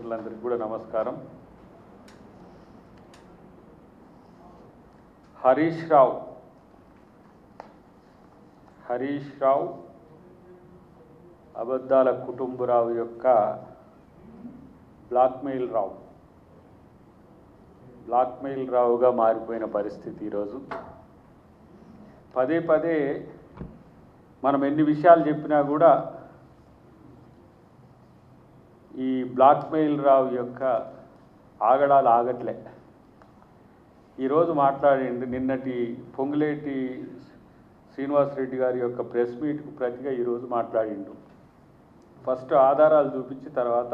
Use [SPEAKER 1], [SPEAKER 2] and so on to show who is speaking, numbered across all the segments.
[SPEAKER 1] మిత్రులందరికీ కూడా నమస్కారం. హరీష్ రావు అబద్ధాల కుటుంబరావు యొక్క బ్లాక్మెయిల్ రావుగా మారిపోయిన పరిస్థితి ఈరోజు. పదే పదే మనం ఎన్ని విషయాలు చెప్పినా కూడా ఈ బ్లాక్మెయిల్ రావు యొక్క ఆగడాలు ఆగట్లే. ఈరోజు మాట్లాడిండు, నిన్నటి పొంగులేటి శ్రీనివాసరెడ్డి గారి యొక్క ప్రెస్ మీట్కు ప్రతిగా ఈరోజు మాట్లాడిండు. ఫస్ట్ ఆధారాలు చూపించి తర్వాత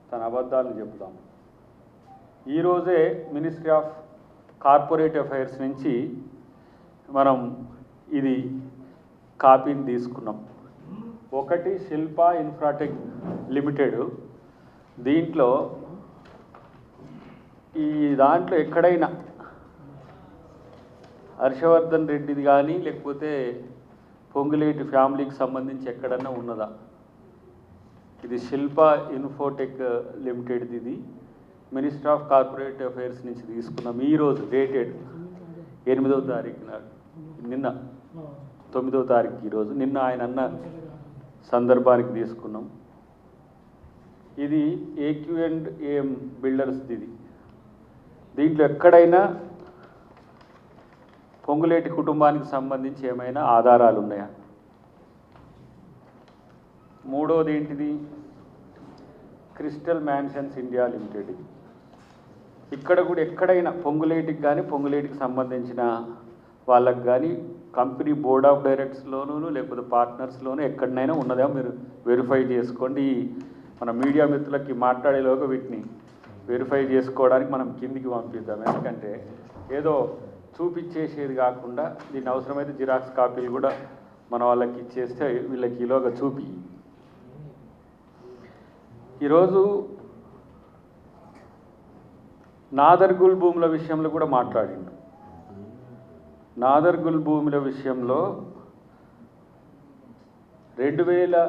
[SPEAKER 1] తన అబద్ధాలను చెప్తాం. ఈరోజే మినిస్ట్రీ ఆఫ్ కార్పొరేట్ అఫైర్స్ నుంచి మనం ఇది కాపీని తీసుకున్నాం. ఒకటి శిల్పా ఇన్ఫ్రాటెక్ లిమిటెడ్. దీంట్లో దాంట్లో ఎక్కడైనా హర్షవర్ధన్ రెడ్డిది కానీ లేకపోతే పొంగులేటి ఫ్యామిలీకి సంబంధించి ఎక్కడన్నా ఉన్నదా? ఇది శిల్పా ఇన్ఫోటెక్ లిమిటెడ్ది. ఇది మినిస్టర్ ఆఫ్ కార్పొరేట్ అఫైర్స్ నుంచి తీసుకున్నాం. ఈరోజు డేటెడ్ 8వ తారీఖు నాడు, నిన్న 9వ తారీఖు, ఈరోజు నిన్న ఆయన అన్న సందర్భానికి తీసుకున్నాం. ఇది AQ&AM బిల్డర్స్ది. దీంట్లో ఎక్కడైనా పొంగులేటి కుటుంబానికి సంబంధించి ఏమైనా ఆధారాలు ఉన్నాయా? మూడోది ఏంటిది? Crystal mansions India limited. ఇక్కడ కూడా ఎక్కడైనా పొంగులేటికి కానీ పొంగులేటికి సంబంధించిన వాళ్ళకి కానీ కంపెనీ బోర్డ్ ఆఫ్ డైరెక్టర్స్లోనూ లేకపోతే పార్ట్నర్స్లోనూ ఎక్కడైనా ఉన్నదా మీరు వెరిఫై చేసుకోండి. మన మీడియా మిత్రులకి మాట్లాడేలోగా వీటిని వెరిఫై చేసుకోవడానికి మనం కిందికి పంపిద్దాం. ఎందుకంటే ఏదో చూపించేసేది కాకుండా దీన్ని అవసరమైతే జిరాక్స్ కాపీలు కూడా మన వాళ్ళకి ఇచ్చేస్తే వీళ్ళకి ఈలోగా చూపి. ఈరోజు నాదర్గుల్ భూముల విషయంలో కూడా మాట్లాడిండు. నాదర్గుల్ భూముల విషయంలో 2000